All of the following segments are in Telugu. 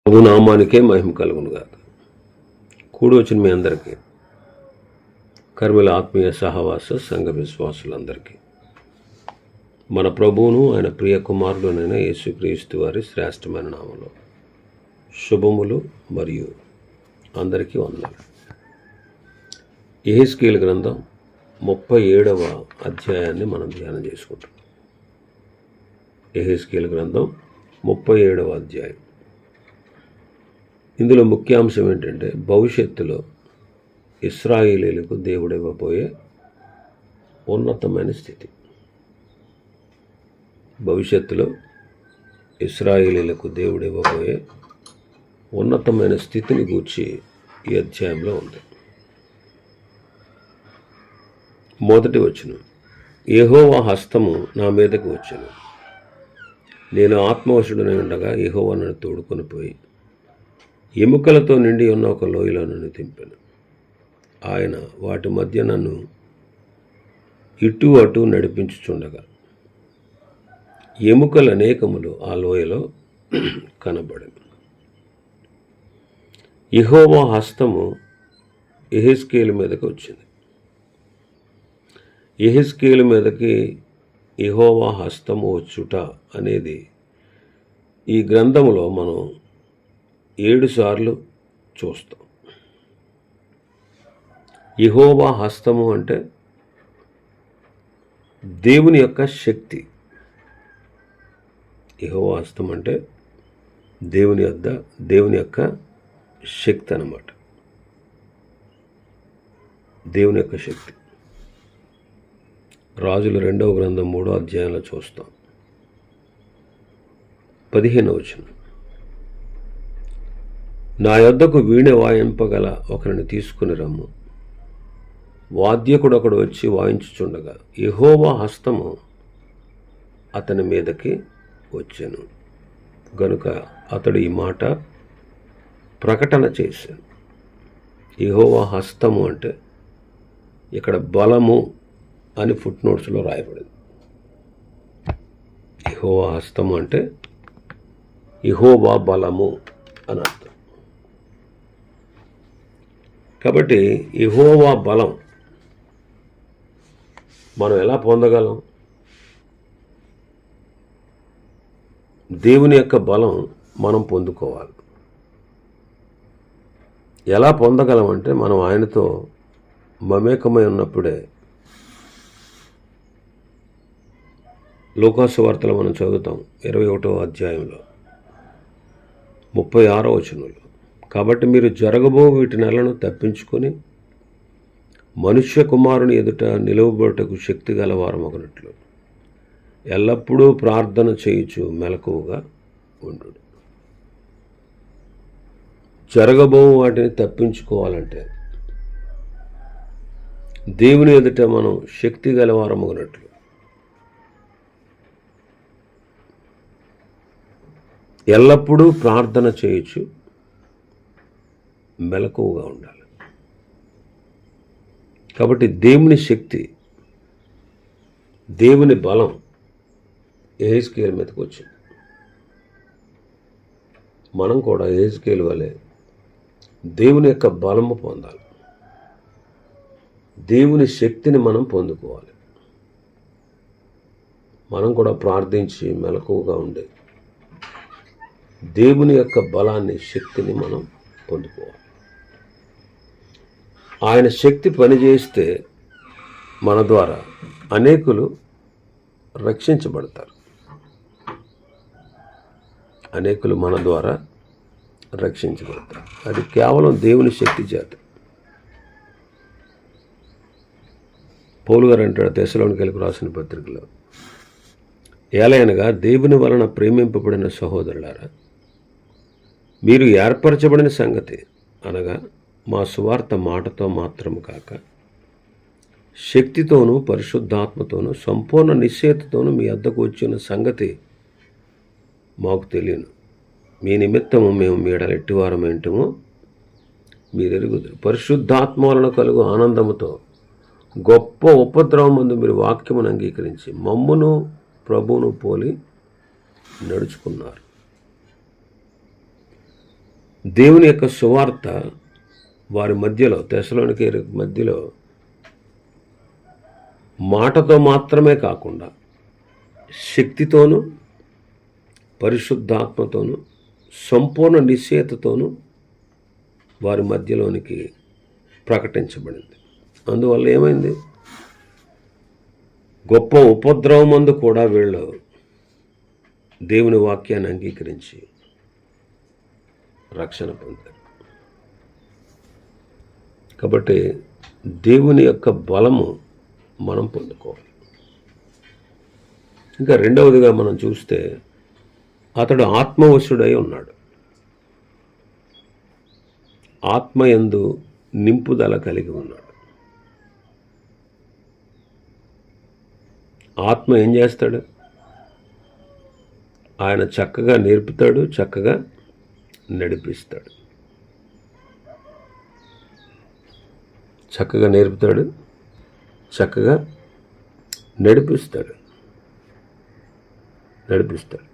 ప్రభు నామానికే మహిమ కలుగునుగాక. కూడి వచ్చిన మీ అందరికీ, కర్మల ఆత్మీయ సహవాస సంఘ విశ్వాసులందరికీ మన ప్రభువును ఆయన ప్రియ కుమారుడునైన యేసుక్రీస్తు వారి శ్రేష్టమైన నామంలో శుభములు మరియు అందరికీ వందనాలు. యెహెజ్కేలు గ్రంథం 37వ అధ్యాయాన్ని మనం ధ్యానం చేసుకుంటాం. యెహెజ్కేలు గ్రంథం 37వ అధ్యాయం. ఇందులో ముఖ్యాంశం ఏంటంటే, భవిష్యత్తులో ఇశ్రాయేలీయులకు దేవుడు ఇవ్వబోయే ఉన్నతమైన స్థితి. భవిష్యత్తులో ఇశ్రాయేలీయులకు దేవుడు ఇవ్వబోయే ఉన్నతమైన స్థితిని గూర్చి ఈ అధ్యాయంలో ఉంది. మొదటి వచనం, యెహోవా హస్తము నా మీదకు వచ్చెను. నేను ఆత్మవశుడనై ఉండగా యెహోవా నన్ను తోడుకొని పోయి ఎముకలతో నిండి ఉన్న ఒక లోయలో నన్ను దింపెను. ఆయన వాటి మధ్య నన్ను ఇటు అటు నడిపించుచుండగా ఎముకలు అనేకములు ఆ లోయలో కనబడెను. యెహోవా హస్తము యెహెజ్కేలు మీదకి వచ్చింది. యెహెజ్కేలు మీదకి యెహోవా హస్తము వచ్చుట అనేది ఈ గ్రంథంలో మనం 7 సార్లు చూస్తాం. యెహోవా హస్తము అంటే దేవుని యొక్క శక్తి. యెహోవా హస్తం అంటే దేవుని యొక్క శక్తి అన్నమాట. దేవుని యొక్క శక్తి రాజుల 2వ గ్రంథం 3వ అధ్యాయంలో చూస్తాం. 15వ వచనం, నా యొద్దకు వీణ వాయింపగల ఒకరిని తీసుకుని రమ్ము. వాద్యకుడు ఒకడు వచ్చి వాయించుచుండగా యెహోవా హస్తము అతని మీదకి వచ్చాను గనుక అతడు ఈ మాట ప్రకటన చేశాను. యెహోవా హస్తము అంటే ఇక్కడ బలము అని ఫుట్ నోట్స్లో రాయబడింది. యెహోవా హస్తము అంటే యెహోవా బలము అని అర్థం. కాబట్టి యెహోవా బలం మనం ఎలా పొందగలం? దేవుని యొక్క బలం మనం పొందుకోవాలి. ఎలా పొందగలం అంటే, మనం ఆయనతో మమేకమై ఉన్నప్పుడే. లూకాసు వార్తలో మనం చదువుతాం 21వ అధ్యాయంలో 36వ వచనంలో, కాబట్టి మీరు జరగబో వీటి నెలను తప్పించుకొని మనుష్య కుమారుని ఎదుట నిలువబడుటకు శక్తి గలవారమగునట్లు ఎల్లప్పుడూ ప్రార్థన చేయుచు మెలకువగా ఉండు. జరగబో వాటిని తప్పించుకోవాలంటే దేవుని ఎదుట మనం శక్తి గలవారమగునట్లు ఎల్లప్పుడూ ప్రార్థన చేయొచ్చు, మెలకువగా ఉండాలి. కాబట్టి దేవుని శక్తి, దేవుని బలం యెహెజ్కేలు మీదకి వచ్చింది. మనం కూడా యెహెజ్కేలు వలె దేవుని యొక్క బలము పొందాలి. దేవుని శక్తిని మనం పొందుకోవాలి. మనం కూడా ప్రార్థించి మెలకువగా ఉండే దేవుని యొక్క బలాన్ని, శక్తిని మనం పొందుకోవాలి. ఆయన శక్తి పనిచేస్తే మన ద్వారా అనేకులు రక్షించబడతారు. అనేకులు మన ద్వారా రక్షించబడతారు. అది కేవలం దేవుని శక్తి చేత. పౌలు గారు అంటాడు తెస్సలోనికీయులకు రాసిన పత్రికలో, ఏలయనగా దేవుని వలన ప్రేమింపబడిన సహోదరులారా, మీరు ఏర్పరచబడిన సంగతి అనగా మా సువార్త మాటతో మాత్రము కాక శక్తితోనూ పరిశుద్ధాత్మతోనూ సంపూర్ణ నిశ్చయతతోనూ మీ వద్దకు వచ్చిన సంగతి మాకు తెలియను. మీ నిమిత్తము మేము మీడల ఎట్టివారమేంటమో మీరు ఎరుగుదురు. పరిశుద్ధాత్మ వలన కలుగు ఆనందముతో గొప్ప ఉపద్రవం ముందు మీరు వాక్యమును అంగీకరించి మమ్మును ప్రభువును పోలి నడుచుకున్నారు. దేవుని యొక్క సువార్త వారి మధ్యలో, తెస్సలోనికీయుల మధ్యలో మాటతో మాత్రమే కాకుండా శక్తితోనూ పరిశుద్ధాత్మతోనూ సంపూర్ణ నిశ్చయతతోనూ వారి మధ్యలోనికి ప్రకటించబడింది. అందువల్ల ఏమైంది? గొప్ప ఉపద్రవమందు కూడా వీళ్ళు దేవుని వాక్యాన్ని అంగీకరించి రక్షణ పొందారు. కాబట్టి దేవుని యొక్క బలము మనం పొందుకోవాలి. ఇంకా రెండవదిగా మనం చూస్తే అతడు ఆత్మవశుడై ఉన్నాడు. ఆత్మయందు నింపుదల కలిగి ఉన్నాడు. ఆత్మ ఏం చేస్తాడు? ఆయన చక్కగా నేర్పుతాడు, చక్కగా నడిపిస్తాడు. చక్కగా నేర్పుతాడు, చక్కగా నడిపిస్తాడు.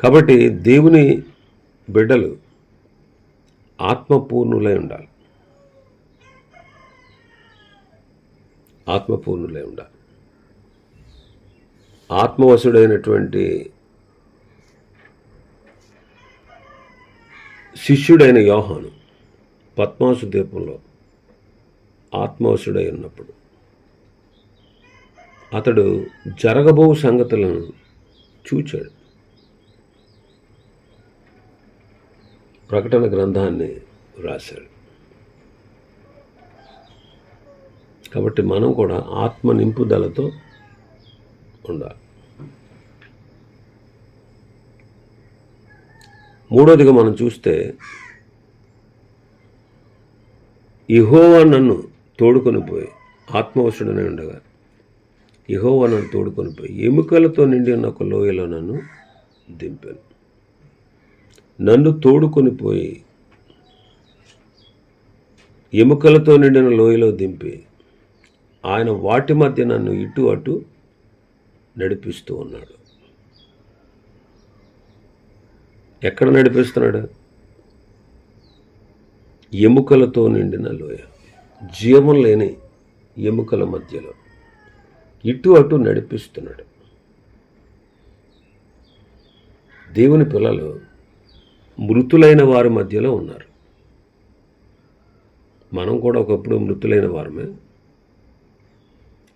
కాబట్టి దేవుని బిడ్డలు ఆత్మపూర్ణులై ఉండాలి. ఆత్మవశుడైనటువంటి శిష్యుడైన యోహాను పద్మాసు ద్వీపంలో ఆత్మవశుడై ఉన్నప్పుడు అతడు జరగబో సంగతులను చూచాడు. ప్రకటన గ్రంథాన్ని రాశాడు. కాబట్టి మనం కూడా ఆత్మ నింపుదలతో ఉండాలి. మూడోదిగా మనం చూస్తే యెహోవా నన్ను తోడుకొని పోయి, ఆత్మవశుడనే ఉండగా యెహోవా నన్ను తోడుకొని పోయి ఎముకలతో నిండి ఉన్న ఒక లోయలో నన్ను దింపాను. నన్ను తోడుకొని పోయి ఎముకలతో నిండిన లోయలో దింపి ఆయన వాటి మధ్య నన్ను ఇటు అటు నడిపిస్తూ ఉన్నాడు. ఎక్కడ నడిపిస్తున్నాడు? ఎముకలతో నిండిన లోయ, జీవం లేని ఎముకల మధ్యలో ఇటు అటు నడిపిస్తున్నాడు. దేవుని పిల్లలు మృతులైన వారి మధ్యలో ఉన్నారు. మనం కూడా ఒకప్పుడు మృతులైన వారమే.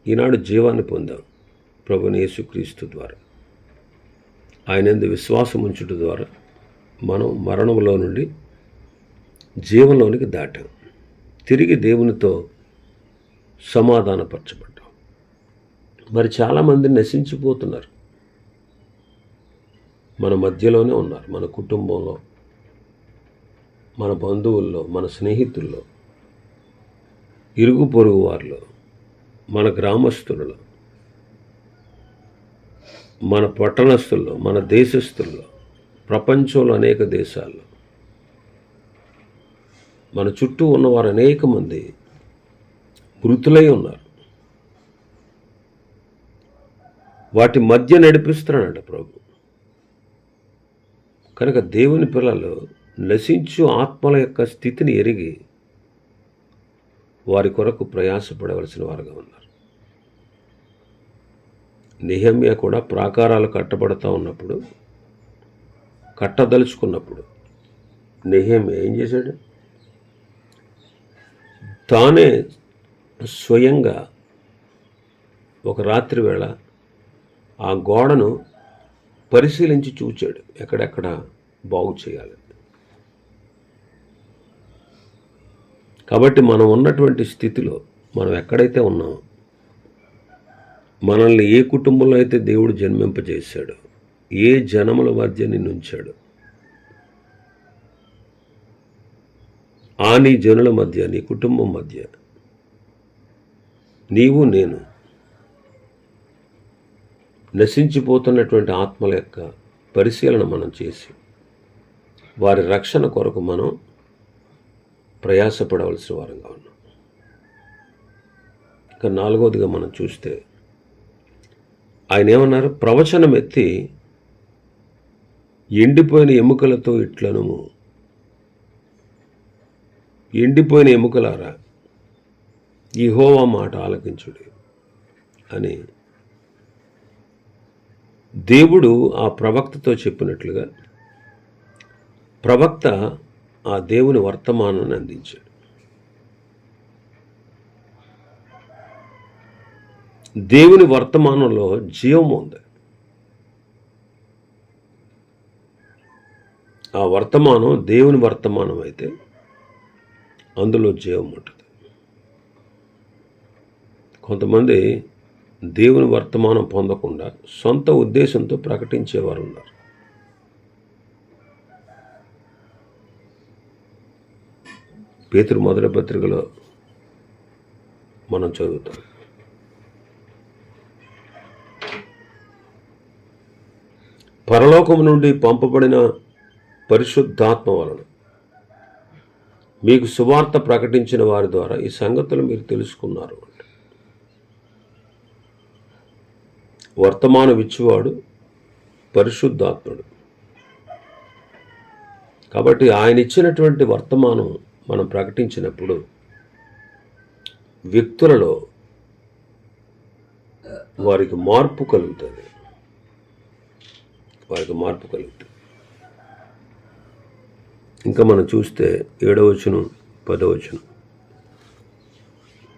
ఈనాడు జీవాన్ని పొందాం ప్రభువైన యేసుక్రీస్తు ద్వారా. ఆయనందు విశ్వాసం ఉంచుట ద్వారా మనం మరణంలో నుండి జీవంలోనికి దాటాం. తిరిగి దేవునితో సమాధానపరచబడ్డాం. మరి చాలామంది నశించిపోతున్నారు. మన మధ్యలోనే ఉన్నారు. మన కుటుంబంలో, మన బంధువుల్లో, మన స్నేహితుల్లో, ఇరుగు పొరుగు వారిలో, మన గ్రామస్తులలో, మన పట్టణస్థుల్లో, మన దేశస్థుల్లో, ప్రపంచంలో అనేక దేశాల్లో మన చుట్టూ ఉన్నవారు అనేక మంది మృతులై ఉన్నారు. వాటి మధ్య నడిపిస్తున్నాడు ప్రభు. కనుక దేవుని పిల్లలు నశించు ఆత్మల యొక్క స్థితిని ఎరిగి వారి కొరకు ప్రయాసపడవలసిన వారుగా ఉన్నారు. నెహెమ్యా కూడా ప్రాకారాలు కట్టబడతా ఉన్నప్పుడు, కట్టదలుచుకున్నప్పుడు నెహెమ్యా ఏం చేశాడు? తానే స్వయంగా ఒక రాత్రి వేళ ఆ గోడను పరిశీలించి చూచాడు, ఎక్కడెక్కడ బాగు చేయాలి. కాబట్టి మనం ఉన్నటువంటి స్థితిలో, మనం ఎక్కడైతే ఉన్నామో, మనల్ని ఏ కుటుంబంలో అయితే దేవుడు జన్మింపజేశాడో, ఏ జనముల మధ్య నిన్ను ఉంచాడు, ఆ నీ జనుల మధ్య, నీ కుటుంబం మధ్య నీవు నేను నశించిపోతున్నటువంటి ఆత్మల యొక్క పరిశీలన మనం చేసి వారి రక్షణ కొరకు మనం ప్రయాసపడవలసిన వారంగా ఉన్నాం. ఇక 4వదిగా మనం చూస్తే ఆయన ఏమన్నారు? ప్రవచనం ఎత్తి ఎండిపోయిన ఎముకలతో ఇట్లను, ఎండిపోయిన ఎముకలారా యెహోవా మాట ఆలకించుడి అని దేవుడు ఆ ప్రవక్తతో చెప్పినట్లుగా ప్రవక్త ఆ దేవుని వర్తమానాన్ని అందించాడు. దేవుని వర్తమానంలో జీవం ఉంది. ఆ వర్తమానం దేవుని వర్తమానం అయితే అందులో జీవం ఉంటుంది. కొంతమంది దేవుని వర్తమానం పొందకుండా సొంత ఉద్దేశంతో ప్రకటించేవారు ఉన్నారు. పేతురు మొదటి పత్రికలో మనం చదువుతాం. పరలోకము నుండి పంపబడిన పరిశుద్ధాత్మ వలన మీకు సువార్త ప్రకటించిన వారి ద్వారా ఈ సంగతులు మీరు తెలుసుకున్నారు. అంటే వర్తమానం ఇచ్చేవాడు పరిశుద్ధాత్ముడు. కాబట్టి ఆయన ఇచ్చినటువంటి వర్తమానం మనం ప్రకటించినప్పుడు వ్యక్తులలో వారికి మార్పు కలుగుతుంది. ఇంకా మనం చూస్తే 7వ వచనం 10వ వచనం,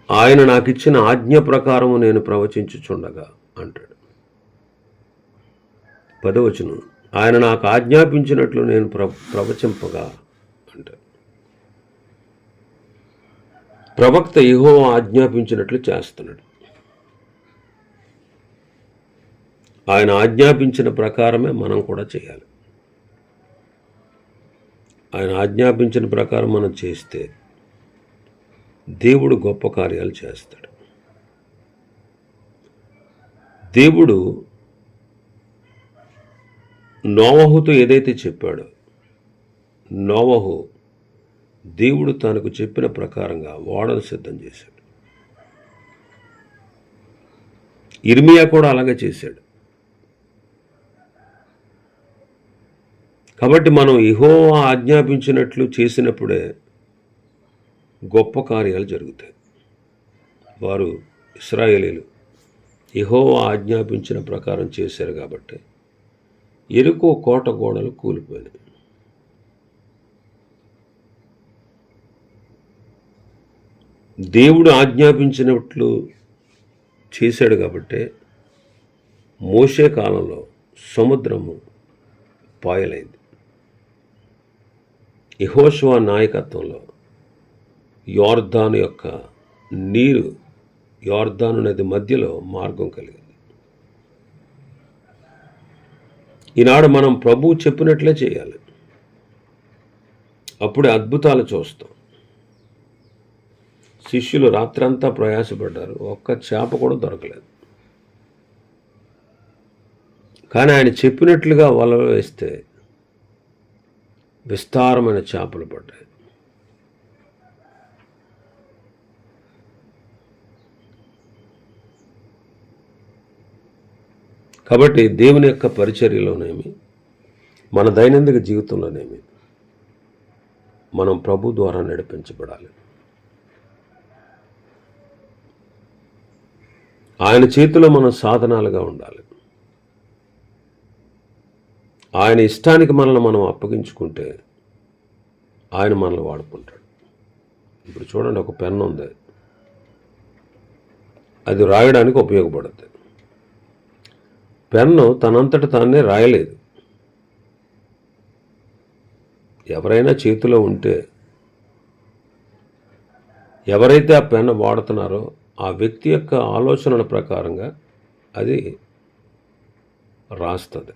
ఆయన నాకు ఇచ్చిన ఆజ్ఞ ప్రకారము నేను ప్రవచించుచుండగా అంటాడు. 10వ వచనం, ఆయన నాకు ఆజ్ఞాపించినట్లు నేను ప్రవచింపగా అంటాడు. ప్రవక్త యెహోవా ఆజ్ఞాపించినట్లు చేస్తున్నాడు. ఆయన ఆజ్ఞాపించిన ప్రకారమే మనం కూడా చేయాలి. ఆయన ఆజ్ఞాపించిన ప్రకారం మనం చేస్తే దేవుడు గొప్ప కార్యాలు చేస్తాడు. దేవుడు నోవహుతో ఏదైతే చెప్పాడో, నోవహు దేవుడు తనకు చెప్పిన ప్రకారంగా ఓడను సిద్ధం చేశాడు. ఇర్మియా కూడా అలాగే చేశాడు. కాబట్టి మనం యెహోవా ఆజ్ఞాపించినట్లు చేసినప్పుడే గొప్ప కార్యాలు జరుగుతాయి. వారు ఇశ్రాయేలీయులు యెహోవా ఆజ్ఞాపించిన ప్రకారం చేశారు కాబట్టి యెరికో కోట గోడలు కూలిపోయినాయి. దేవుడు ఆజ్ఞాపించినట్లు చేశాడు కాబట్టి మోషే కాలంలో సముద్రము పాయలైంది. యెహోషువ నాయకత్వంలో యోర్దాను యొక్క నీరు, యోర్దాను నది మధ్యలో మార్గం కలిగింది. ఈనాడు మనం ప్రభువు చెప్పినట్లే చేయాలి. అప్పుడే అద్భుతాలు చూస్తాం. శిష్యులు రాత్రంతా ప్రయాసపడ్డారు, ఒక్క చేప కూడా దొరకలేదు. కానీ ఆయన చెప్పినట్లుగా వల వేస్తే విస్తారమైన చేపలు పడ్డాయి. కాబట్టి దేవుని యొక్క పరిచర్యలోనేమి, మన దైనందిక జీవితంలోనేమి మనం ప్రభు ద్వారా నడిపించబడాలి. ఆయన చేతిలో మనం సాధనాలుగా ఉండాలి. ఆయన ఇష్టానికి మనల్ని మనం అప్పగించుకుంటే ఆయన మనల్ని వాడుకుంటాడు. ఇప్పుడు చూడండి, ఒక పెన్ను ఉంది, అది రాయడానికి ఉపయోగపడుతుంది. పెన్ను తనంతట తానే రాయలేదు. ఎవరైనా చేతిలో ఉంటే, ఎవరైతే ఆ పెన్ను వాడుతున్నారో ఆ వ్యక్తి యొక్క ఆలోచనల ప్రకారంగా అది రాస్తుంది,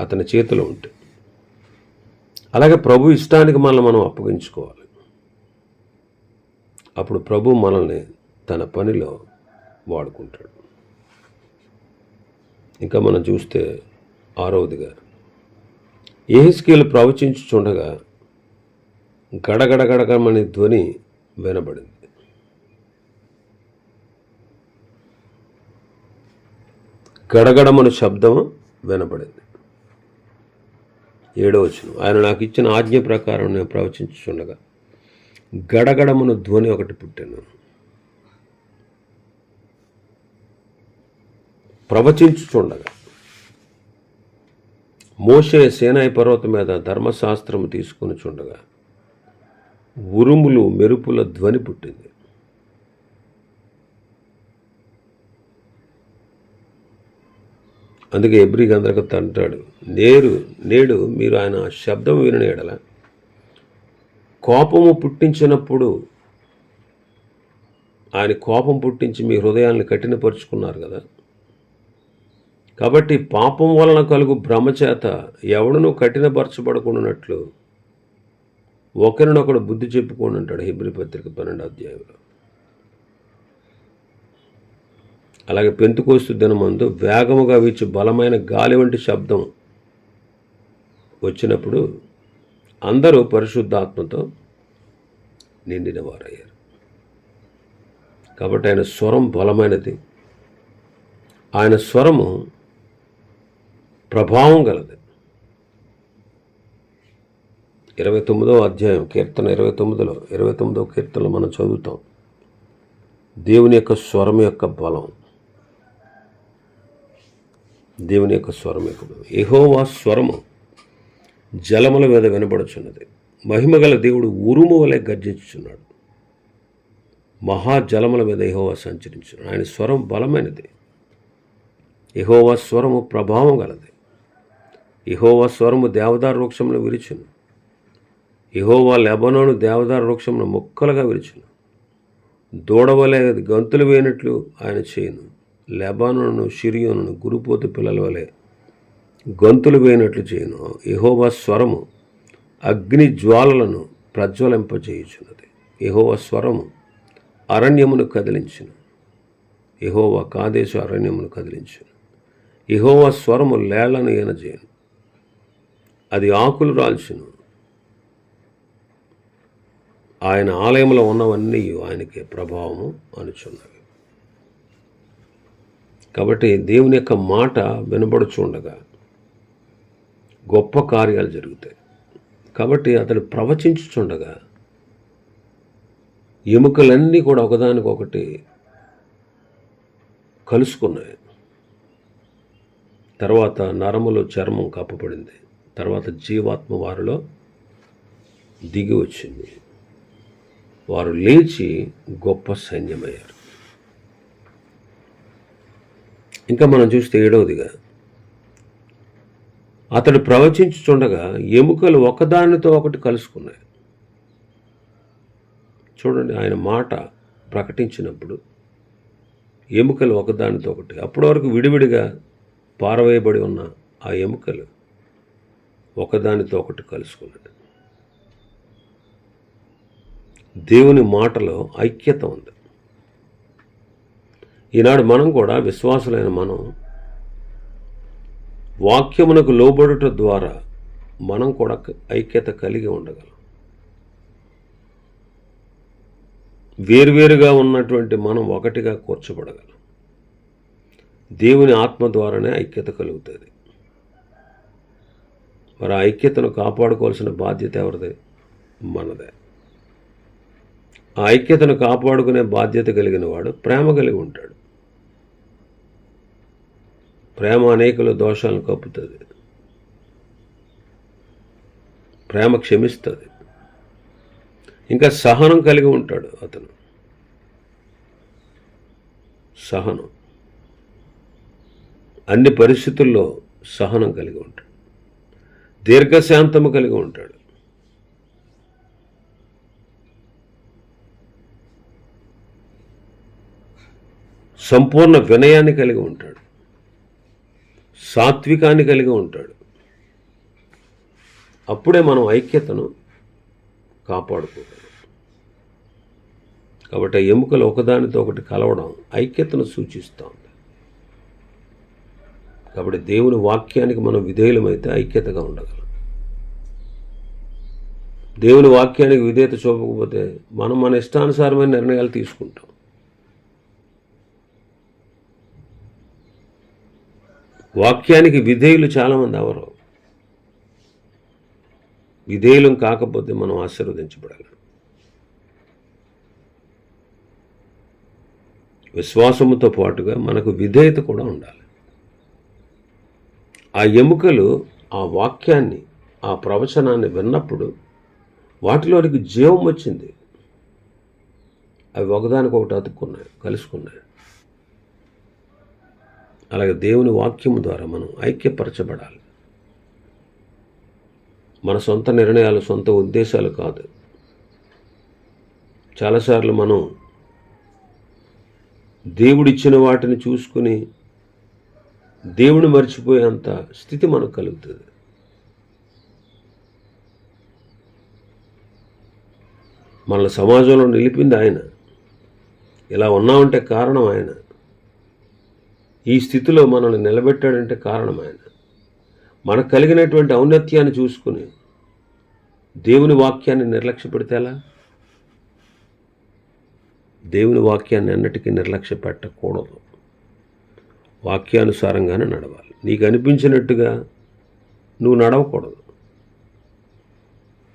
అతని చేతిలో ఉంటే. అలాగే ప్రభు ఇష్టానికి మనల్ని మనం అప్పగించుకోవాలి. అప్పుడు ప్రభు మనల్ని తన పనిలో వాడుకుంటాడు. ఇంకా మనం చూస్తే 6వదిగా, యెహెజ్కేలు ప్రవచించుచుండగా గడగడగడగమని ధ్వని వినబడింది. గడగడమను శబ్దము వినబడింది. 7వ వచనం, ఆయన నాకు ఇచ్చిన ఆజ్ఞ ప్రకారం నేను ప్రవచించుచుండగా గడగడమను ధ్వని ఒకటి పుట్టాను. ప్రవచించుచుండగా మోషే సీనాయి పర్వతం మీద ధర్మశాస్త్రము తీసుకుని చుండగా ఉరుములు మెరుపుల ధ్వని పుట్టింది. అందుకే హెబ్రీ గ్రంథకర్త అంటాడు, నేడు మీరు ఆయన శబ్దం వినని ఎడల కోపము పుట్టించినప్పుడు, ఆయన కోపం పుట్టించి మీ హృదయాన్ని కఠినపరుచుకున్నారు కదా, కాబట్టి పాపం వలన కలుగు భ్రమచేత ఎవడునూ కఠినపరచబడకుండానట్లు ఒకరినొకడు బుద్ధి చెప్పుకొని అంటాడు హెబ్రీ పత్రిక 12వ అధ్యాయంలో. అలాగే పెంతుకోస్తు దినమందు వేగముగా వీచి బలమైన గాలి వంటి శబ్దం వచ్చినప్పుడు అందరూ పరిశుద్ధాత్మతో నిండిన వారయ్యారు. కాబట్టి ఆయన స్వరం బలమైనది, ఆయన స్వరము ప్రభావం గలది. 29వ అధ్యాయం కీర్తన 29వ కీర్తనలో మనం చదువుతాం దేవుని యొక్క స్వరం యొక్క బలం. దేవుని యొక్క స్వరం యొక్క బలం. యెహోవా స్వరము జలముల మీద వినబడుచున్నది. మహిమగల దేవుడు ఉరుము వలె గర్జించుచున్నాడు. మహాజలముల మీద యెహోవా సంచరించున్నాడు. ఆయన స్వరం బలమైనది. యెహోవా స్వరము ప్రభావం గలది. యెహోవా స్వరము దేవదారు వృక్షమును విరిచును. యెహోవా లెబనోను దేవదారు వృక్షమును ముక్కలుగా విరిచును. దూడవలే గంతులు వేయనట్లు ఆయన చేయును. లెబానోను షిరియోను గురుపోతు పిల్లల వలె గంతులు వేయనట్లు చేయును. యెహోవా స్వరము అగ్ని జ్వాలలను ప్రజ్వలింపజేయుచున్నది. యెహోవా స్వరము అరణ్యమును కదిలించును. యెహోవా కాదేశు అరణ్యమును కదిలించును. యెహోవా స్వరము లేళ్లను ఈనజేయును. అది ఆకులు రాల్చును. ఆయన ఆలయంలో ఉన్నవన్నీ ఆయనకి ప్రభావము అనుచున్నవి. కాబట్టి దేవుని యొక్క మాట వినబడుచుండగా గొప్ప కార్యాలు జరుగుతాయి. కాబట్టి అతడు ప్రవచించుచుండగా ఎముకలన్నీ కూడా ఒకదానికొకటి కలుసుకున్నాయి. తర్వాత నరములో చర్మం కప్పబడింది. తర్వాత జీవాత్మ వారిలో దిగి వచ్చింది. వారు లేచి గొప్ప సైన్యమయ్యారు. ఇంకా మనం చూస్తే 7వదిగా అతడు ప్రవచించుచుండగా ఎముకలు ఒకదానితో ఒకటి కలుసుకున్నాయి. చూడండి, ఆయన మాట ప్రకటించినప్పుడు ఎముకలు ఒకదానితో ఒకటి, అప్పటి వరకు విడివిడిగా పారవేయబడి ఉన్న ఆ ఎముకలు ఒకదానితో ఒకటి కలుసుకున్నాయి. దేవుని మాటలో ఐక్యత ఉంది. ఈనాడు మనం కూడా, విశ్వాసులైన మనం, వాక్యమునకు లోబడుట ద్వారా మనం కూడా ఐక్యత కలిగి ఉండగలం. వేరువేరుగా ఉన్నటువంటి మనం ఒకటిగా కూర్చబడగలం. దేవుని ఆత్మ ద్వారానే ఐక్యత కలుగుతుంది. మరి ఆ ఐక్యతను కాపాడుకోవాల్సిన బాధ్యత ఎవరిది? మనదే. ఆ ఐక్యతను కాపాడుకునే బాధ్యత కలిగిన వాడు ప్రేమ కలిగి ఉంటాడు. ప్రేమ అనేకుల దోషాలను కప్పుతుంది. ప్రేమ క్షమిస్తుంది. ఇంకా సహనం కలిగి ఉంటాడు అతను. సహనం, అన్ని పరిస్థితుల్లో సహనం కలిగి ఉంటాడు. దీర్ఘశాంతము కలిగి ఉంటాడు. సంపూర్ణ వినయాన్ని కలిగి ఉంటాడు. సాత్వికాన్ని కలిగి ఉంటాడు. అప్పుడే మనం ఐక్యతను కాపాడుకోగలం. కాబట్టి ఎముకలు ఒకదానితో ఒకటి కలవడం ఐక్యతను సూచిస్తుంది. కాబట్టి దేవుని వాక్యానికి మనం విధేయులమైతే ఐక్యతగా ఉండగలం. దేవుని వాక్యానికి విధేయత చూపకపోతే మనం మన ఇష్టానుసారమైన నిర్ణయాలు తీసుకుంటాం. వాక్యానికి విధేయులు చాలామంది అవరు. విధేయులం కాకపోతే మనం ఆశీర్వదించబడాలి. విశ్వాసముతో పాటుగా మనకు విధేయత కూడా ఉండాలి. ఆ ఎముకలు ఆ వాక్యాన్ని, ఆ ప్రవచనాన్ని విన్నప్పుడు వాటిలోనికి జీవం వచ్చింది. అవి ఒకదానికొకటి అతుక్కున్నాయి, కలుసుకున్నాయి. అలాగే దేవుని వాక్యము ద్వారా మనం ఐక్యపరచబడాలి. మన సొంత నిర్ణయాలు, సొంత ఉద్దేశాలు కాదు. చాలాసార్లు మనం దేవుడిచ్చిన వాటిని చూసుకుని దేవుని మర్చిపోయేంత స్థితి మనకు కలుగుతుంది. మన సమాజంలో నిలిపింది ఆయన. ఇలా ఉన్నామంటే కారణం ఆయన. ఈ స్థితిలో మనల్ని నిలబెట్టాడంటే కారణం ఆయన. మనకు కలిగినటువంటి ఔన్నత్యాన్ని చూసుకుని దేవుని వాక్యాన్ని నిర్లక్ష్య పెడితే ఎలా? దేవుని వాక్యాన్ని అన్నిటికీ నిర్లక్ష్య పెట్టకూడదు. వాక్యానుసారంగానే నడవాలి. నీకు అనిపించినట్టుగా నువ్వు నడవకూడదు.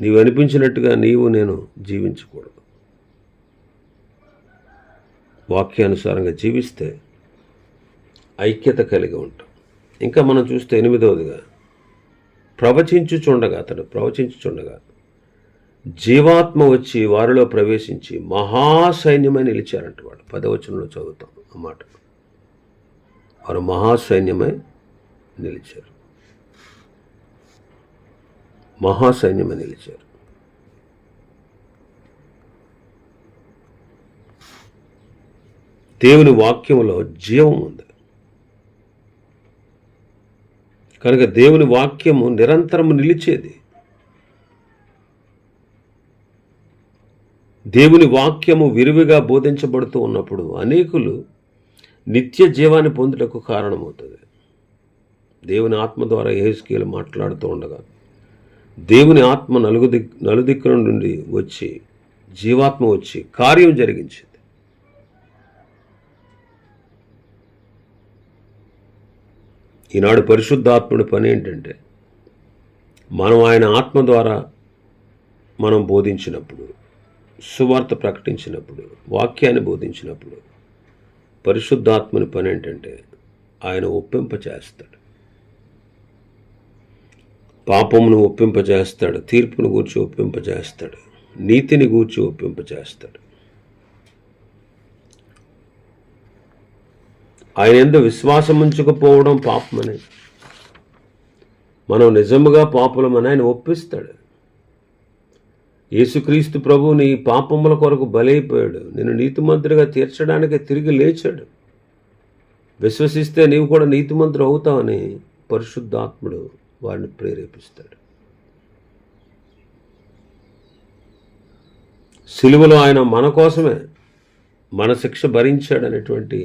నీవు అనిపించినట్టుగా నేను జీవించకూడదు. వాక్యానుసారంగా జీవిస్తే ఐక్యత కలిగి ఉంటాం. ఇంకా మనం చూస్తే 8వదిగా అతడు ప్రవచించుచుండగా జీవాత్మ వచ్చి వారిలో ప్రవేశించి మహాసైన్యమై నిలిచారంట. వాడు 10వ వచనంలో చదువుతాం అన్నమాట. వారు మహాసైన్యమై నిలిచారు. మహాసైన్యమై నిలిచారు. దేవుని వాక్యంలో జీవం ఉంది కనుక దేవుని వాక్యము నిరంతరము నిలిచేది. దేవుని వాక్యము విరివిగా బోధించబడుతూ ఉన్నప్పుడు అనేకులు నిత్య జీవాన్ని పొందుటకు కారణమవుతుంది. దేవుని ఆత్మ ద్వారా యెహెజ్కేలు మాట్లాడుతూ ఉండగా దేవుని ఆత్మ నలుదిక్కుల నుండి వచ్చి, జీవాత్మ వచ్చి కార్యం జరిగించింది. ఈనాడు పరిశుద్ధాత్ముడి పని ఏంటంటే, మనం ఆయన ఆత్మ ద్వారా మనం బోధించినప్పుడు, సువార్త ప్రకటించినప్పుడు, వాక్యాన్ని బోధించినప్పుడు పరిశుద్ధాత్మని పని ఏంటంటే ఆయన ఒప్పింపచేస్తాడు. పాపమును ఒప్పింపచేస్తాడు, తీర్పును గూర్చి ఒప్పింపచేస్తాడు, నీతిని గూర్చి ఒప్పింపచేస్తాడు. ఆయన యందు విశ్వాసం ఉంచకపోవడం పాపమని, మనం నిజముగా పాపులమని ఆయన ఒప్పిస్తాడు. యేసుక్రీస్తు ప్రభు నీ పాపముల కొరకు బలైపోయాడు, నిన్ను నీతిమంతుడిగా తీర్చడానికి తిరిగి లేచాడు. విశ్వసిస్తే నీవు కూడా నీతిమంతుడు అవుతావని పరిశుద్ధాత్ముడు వారిని ప్రేరేపిస్తాడు. సిలువలో ఆయన మన కోసమే మన శిక్ష భరించాడనేటువంటి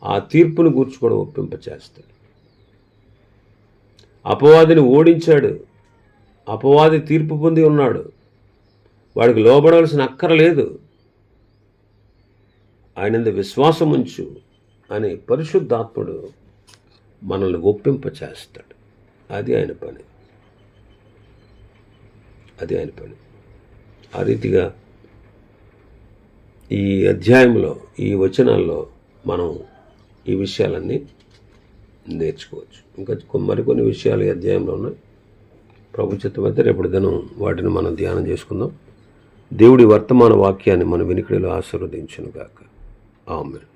ఆ తీర్పును గూర్చి కూడా ఒప్పింపచేస్తాడు. అపవాదిని ఓడించాడు. అపవాది తీర్పు పొంది ఉన్నాడు. వాడికి లోబడవలసిన అక్కరలేదు. ఆయనందు విశ్వాసం ఉంచు అని పరిశుద్ధాత్ముడు మనల్ని ఒప్పింపచేస్తాడు. అది ఆయన పని. ఆ రీతిగా ఈ అధ్యాయంలో, ఈ వచనాల్లో మనం ఈ విషయాలన్నీ నేర్చుకోవచ్చు. ఇంకా మరికొన్ని విషయాలు ఈ అధ్యాయంలో ఉన్నాయి. ప్రభు చిత్తమైతే రేపటి దినం వాటిని మనం ధ్యానం చేసుకుందాం. దేవుడి వర్తమాన వాక్యాన్ని మన వినికిడిలో ఆశీర్వదించును గాక. ఆమేన్.